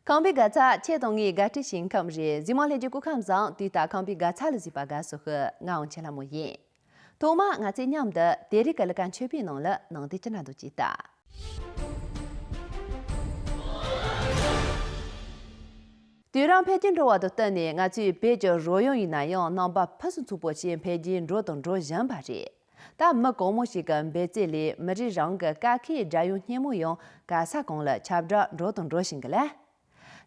康比嘎查切东伊嘎提新康日，今晚来就顾看上对打康比嘎查了几把嘎说和俺切了么耶。多嘛俺这娘的，第二个了干缺皮弄了，弄得真难都记得。对让培训着我的等呢，俺去北京若用于那样，能把不是出国前培训若动着人把着。但没公模式跟北这里没这让个假期再用年模样，干啥工了，差不多若动着行个嘞。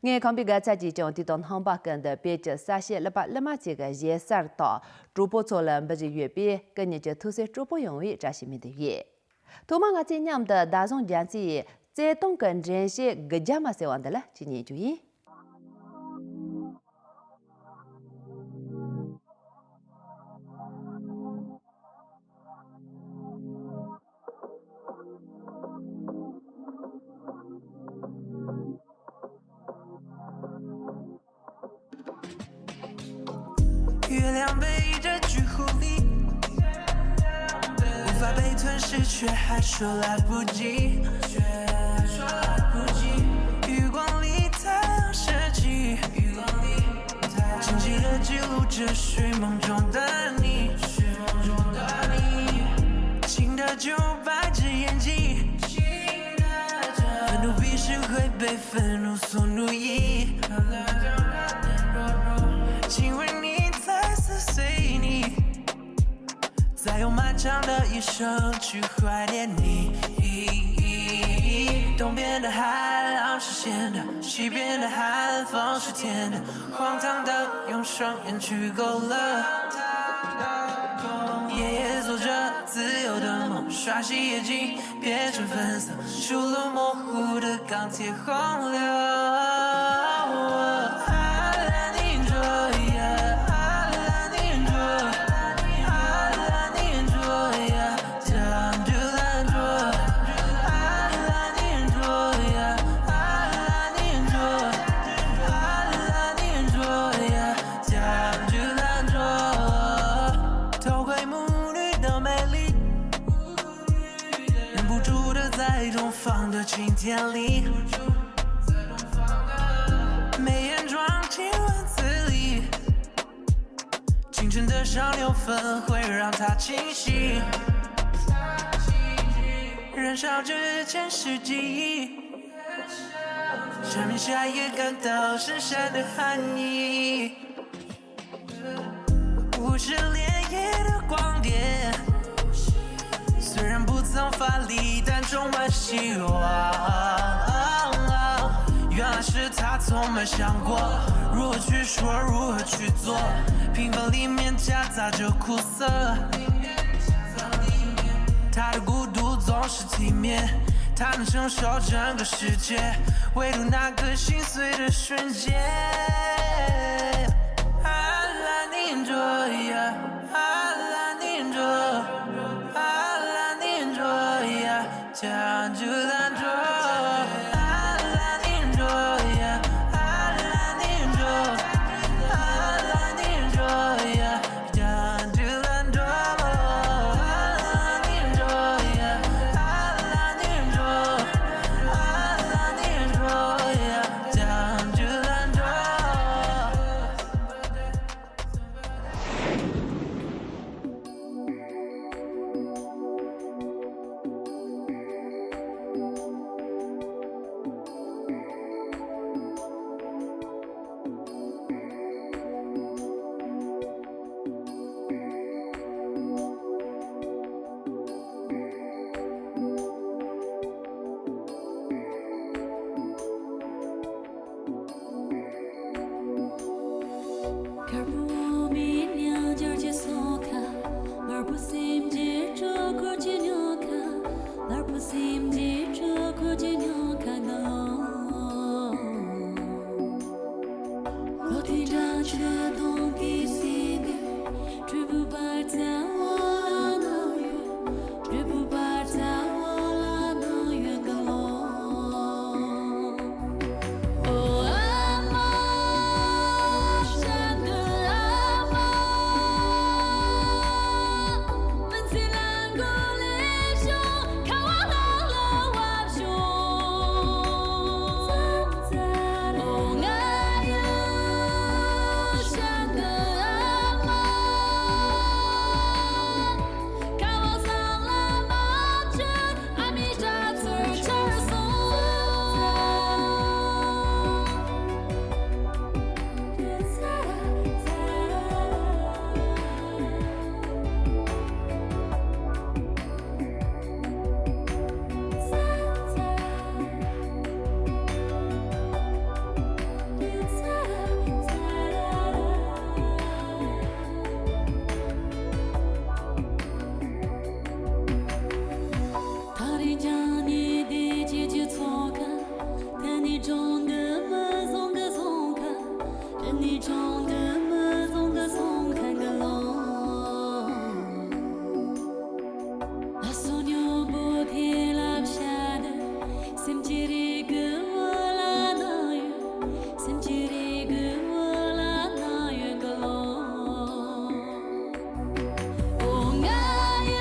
我康比个在集中地当航班跟的北京沙县了把了嘛这个夜色到，主播做了不是月饼，跟你就偷些主播用于这些面的月。多嘛我这样的大众讲起，在东跟这些个家嘛是玩的了，今年注意。月亮背着巨狐狸，无法被吞噬，却还说来不及。余光里太阳升起，静寂的记录着睡梦中的你。新的旧白纸眼睛，愤怒必须会被愤怒所奴役。请问你在撕碎你，再用漫长的一生去怀念你。东边的海浪是咸的，西边的寒风是甜的，荒唐的用双眼去勾勒。夜夜做着自由的梦，刷洗眼睛变成粉色，出了模糊的钢铁洪流。晴天里，眉眼装进文字里，清晨的上流粉会让它清晰，燃烧之前是记忆，生命下也感到深深的寒意。无视连夜的光点，虽然不曾发力，但充满希望。原来是他从没想过，如何去说，如何去做，平凡里面夹杂着苦涩。他的孤独总是体面，他能承受整个世界，唯独那个心碎的瞬间。Turn to the door. I enjoy, yeah. I enjoy, I enjoy, yeah. Turn to the door. I enjoy, yeah. I enjoy, yeah. Turn to the door. 看我浪了万雄。中的么总的总看个龙，那索牛不贴拉下的，sem tiri个我拉那远，sem tiri个我拉那远个龙。哦爱呀，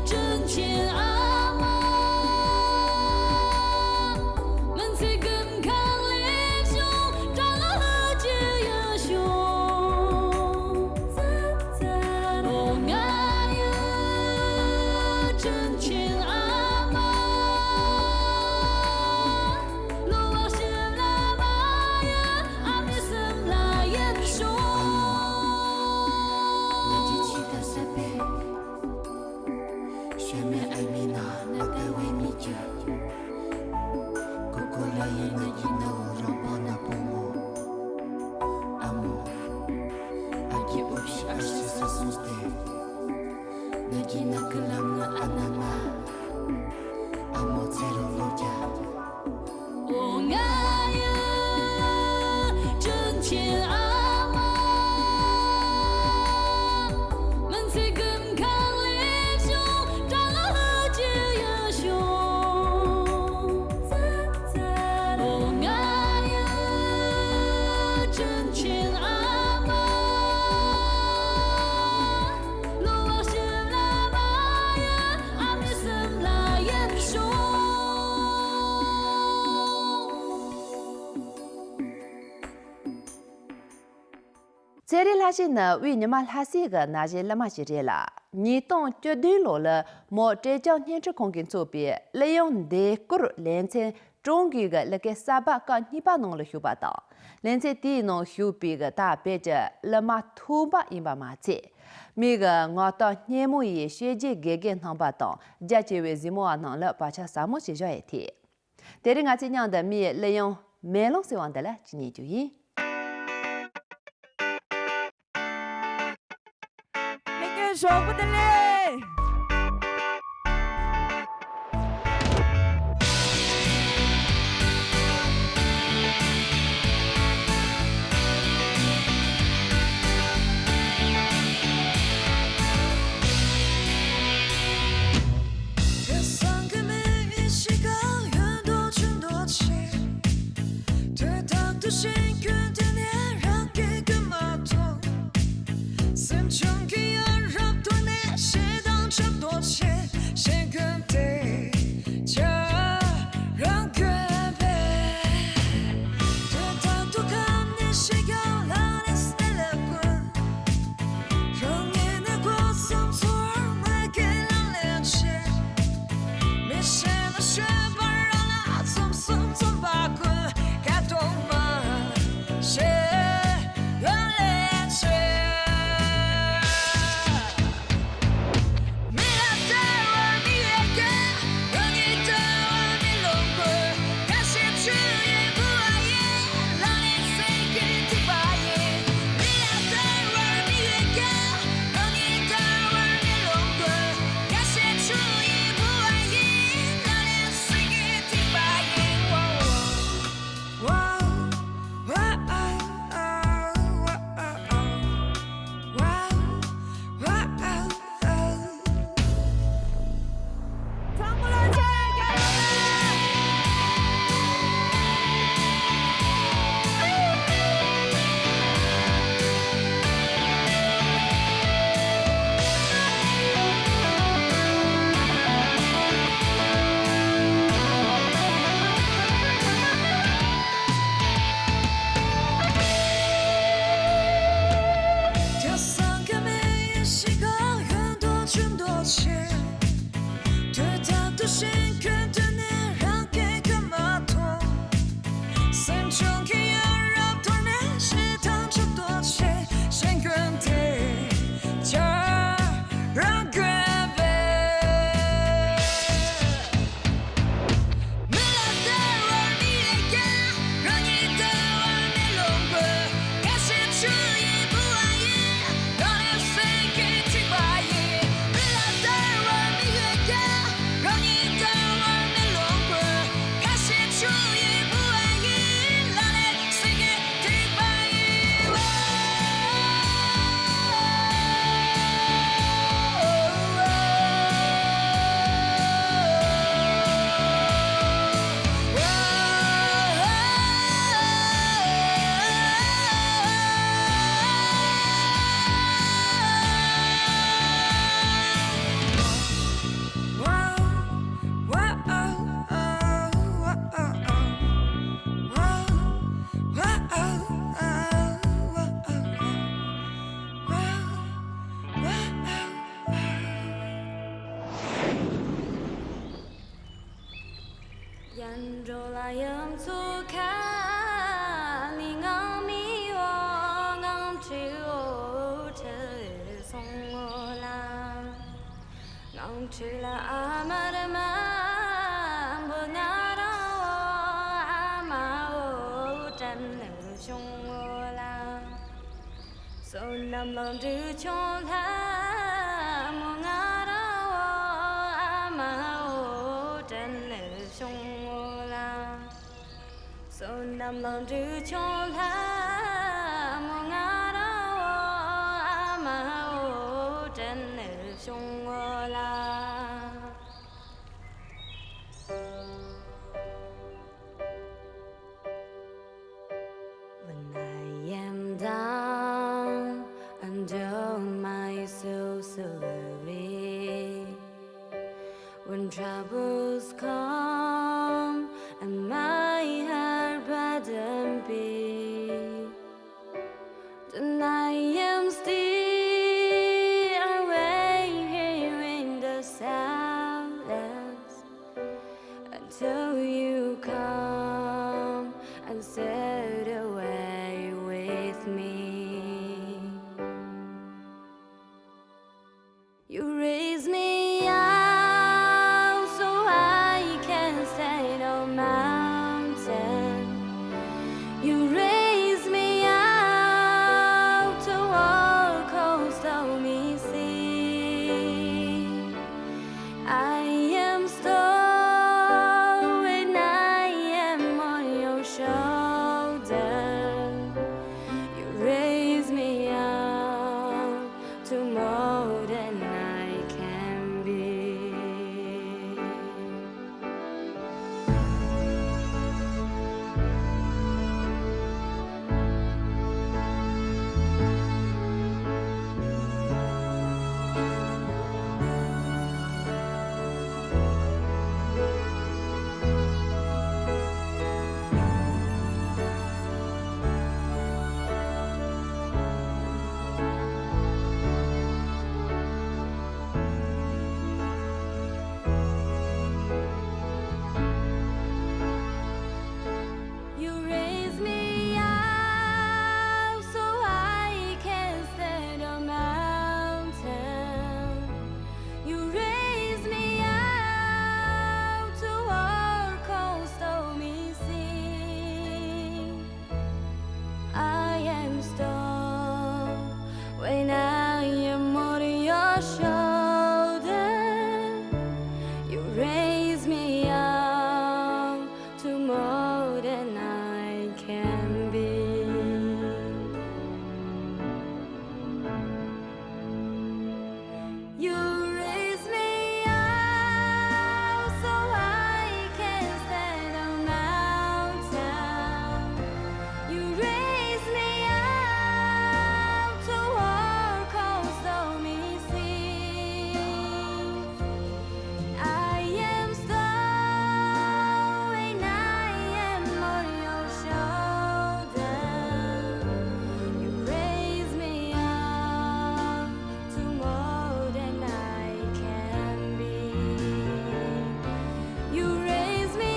真情阿妈，门前更看烈兄，长了和解呀兄。哦爱呀，真情阿妈，罗瓦是拉玛呀，阿弥森拉耶兄。那机器的设备，学妹艾米娜那个维米酒，哥哥来也那一那我让我那不我，阿莫，阿基乌皮阿西萨苏斯蒂，那一那个拉那阿那玛，阿莫在罗罗家。哦爱呀，真情阿妈，门前更看烈兄，长了和解呀兄。哦爱呀，真情阿妈，罗瓦是拉玛呀，阿弥森拉耶兄。这里拉些呢，为你们拉些个那些拉玛些啦，你当绝对落了，莫这叫年制空间做别，利用的股连成中国个那个沙巴个你把弄了修巴到，连成地弄修别个大别着拉玛土巴一把马子，每个我到年末也学姐给给弄巴到，家姐为什么弄了把这沙漠学校一天，但是我这样的米利用梅龙希望的了，今年就赢。那个说不得嘞。这三个没一起高远多情多情，对当的心愿的年让给个码头，三千给要让多年谁当这多钱，谁跟对家让个背，对当多看你谁要拉你死了滚，让你那过some错买给两两钱。没写了雪板，让他从把棍该懂吗？着来用粗看，你昂咪我昂去我这送我啦，昂去了阿妈的妈，不拿到我阿妈我真的凶我啦，手拿冷的穷他，莫拿到我阿妈我真的凶我啦，手拿冷的穷他，莫拿到我阿妈我真的凶我啦。When I am down under my soul so weary, when troubles come and my heart burdened be, then I am still away here in the silence until you come and set away with me. You raise me up so I can stand on mountain. You raise me up to walk coast of me sea. I am strong when I am on your shoulder. You raise me up to more than I can be. You raise me up so I can stand on mountain. You raise me up to walk coast of me sea. I am strong when I am on your shoulder. You raise me up to more than I can be. You raise me up so I can stand on mountain. You raise me up to walk coast of me sea. I am strong when I am on your shoulder. You raise me up to more than I can be. You raise me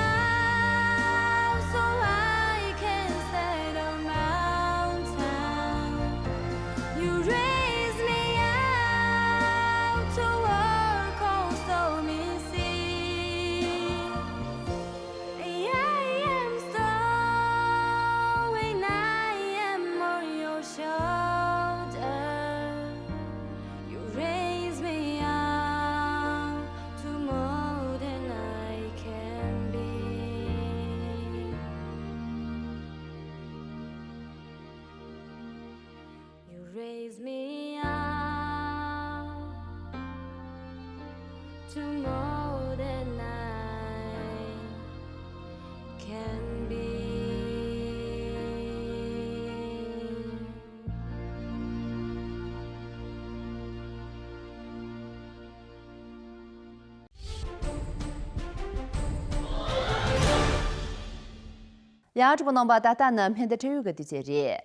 up so I can stand on mountain. You raise me up to walk coast of me sea. I am strong when I am on your shoulder. You raise me up to more than I can be. You raise me up to more than I can be. Yang zhibu nangba data nam hende chayu ge di jeri.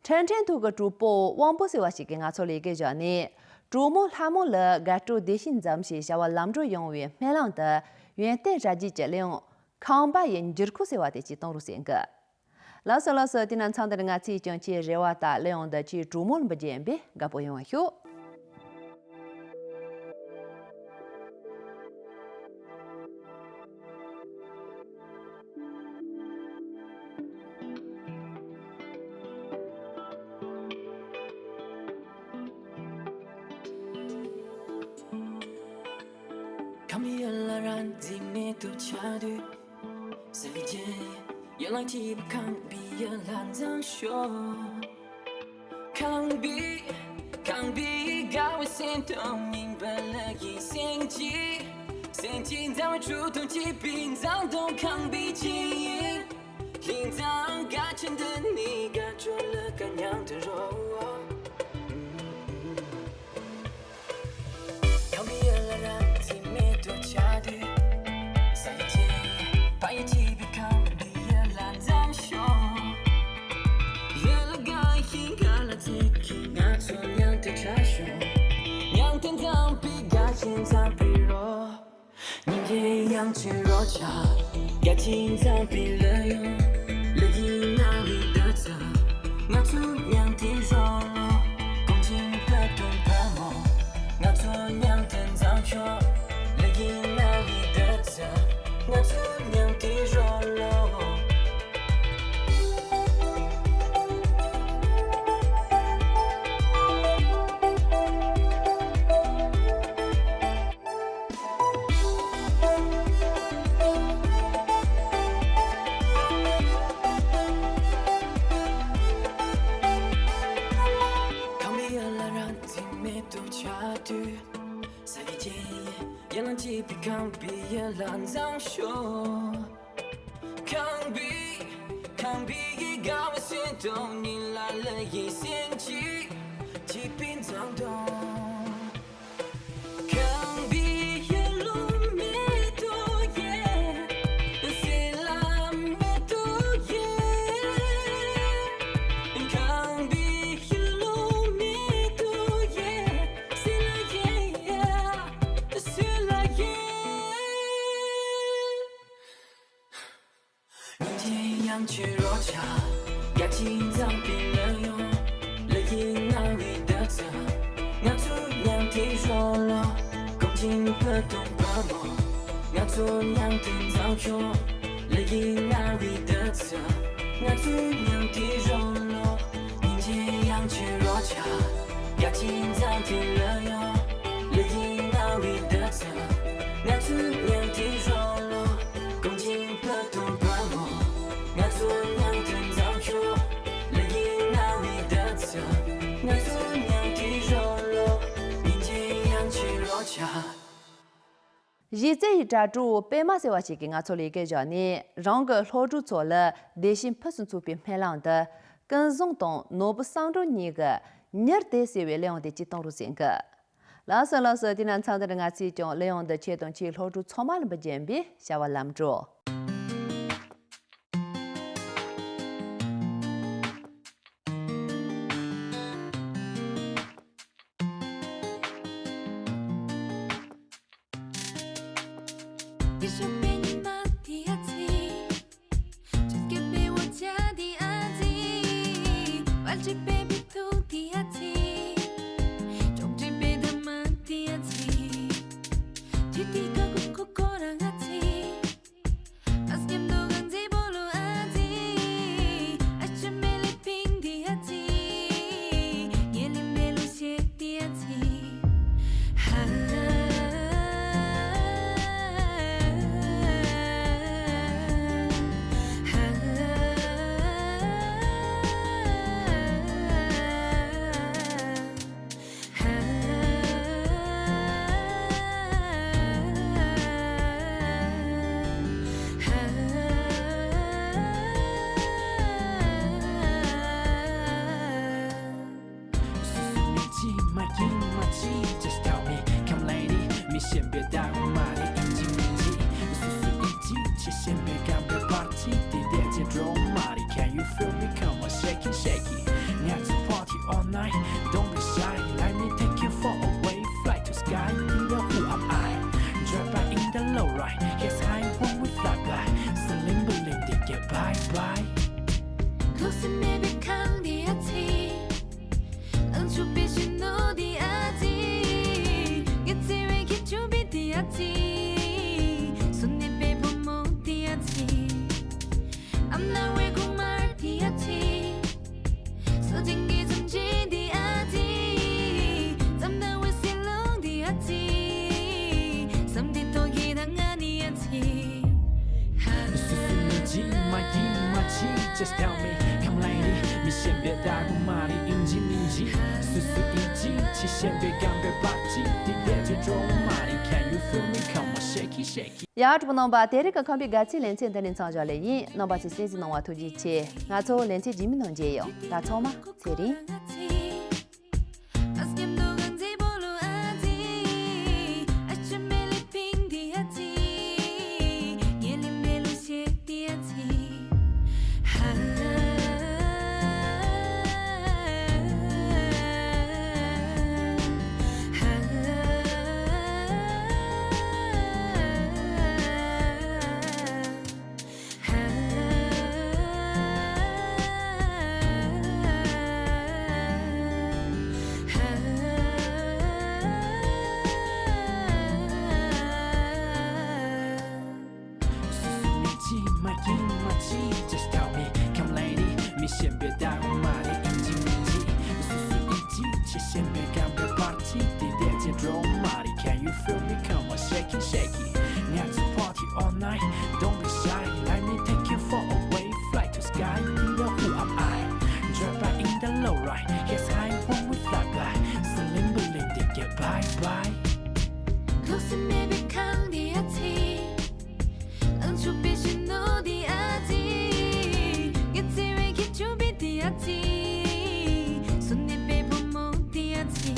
Chen chen tu ge zhu bo wang bo se wa xi ge nga cho le ge ja ni. Zhu mo la mo le ga zhu de xin zam xi xia wa lam zhu yong yu me lang de yuan de zha ji jie ling. Kangba yin jirku sewa de chi tongru senga. Lasa dinan changda nga chi jeng chi rewa ta leon de chi zhumul bajembe ga bo yong hyo. Kami alaran zime tu chadu Seje Yalang chi kang bi yalan zang sho Kang bi ga we sen tong ning ba le yi sen ji在我主动疾病脏动抗逼经营临脏嘎chân的你嘎做了干娘的肉yang去若茶，感情在比了哟，乐意哪里的责，我做娘的弱了，共情不懂不摸，我做娘的早说，乐意哪里的责，我做娘的弱了。抗逼也烂脏手，抗逼一高我心动，你来了一仙气，疾病脏动。抗逼也路没多耶，谁啦没多耶，抗逼也路没多耶，谁啦耶，谁啦耶。yang去若茶，感情早变了哟，乐意哪里的责，我做娘的弱了，共情不懂不摸，我做娘的早说，乐意哪里的责，我做娘的弱了，人间yang去若茶，感情早变了哟，乐意哪里的责，我做娘的弱了，共情不懂不摸。我做娘的早说，乐意哪里的责，我做娘的弱了，人间yang去若茶。日子一扎住，白马세와 시给我做了一个呢，让个老主做了内心不是做变漂亮的，跟总统诺不上周你个年代社会量的激动路线个。老师，今天唱的我是讲量的切动起老主草马了不见别，下我拦住。just tell me come lady 你先别打过马里应急应急速速一击期先别干别吧唧地点最重马里 can you feel me come on shake it shake it Ya tu namba tere ka kambi gachi lenchen tanin changja le yin namba chi sezi nangwa tuji che nga cho lenche jimi nang je yo da choma seri Just tell me, come lady 你先别打我马里应急应急速速一击期先别干别吧唧地点接中马里 Can you feel me? Come on shake it shake it 俺子 party all night Don't be shy Let me take you for a wave Fly to sky You know who am I Drive by in the low ride Yes I want we fly by Slim bling they get bye bye Close and maybe count the tea 넌 좁히신 어디야지 곁에 준비돼야지 손님의 부모 돼야지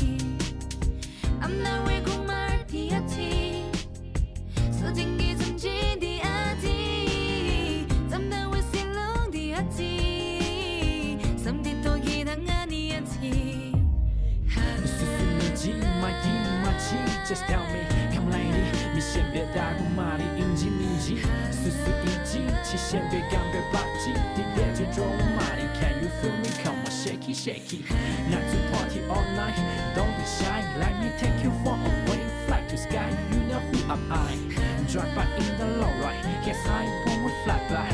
I'm not 외국말 돼야지 소진기 숨지 돼야지 잠나 왜 실롱 돼야지 something 더 기당 아니야지 수수미지 마기 마치 Just tell me come lady 你先别打过马里应急应急速速一击期先别干别吧唧地点最重马里 Can you feel me? Come on shake it shake it Not to party all night Don't be shy Let me take you for a wave Fly to sky You know who am I Drive by in the low ride Yes I want we fly by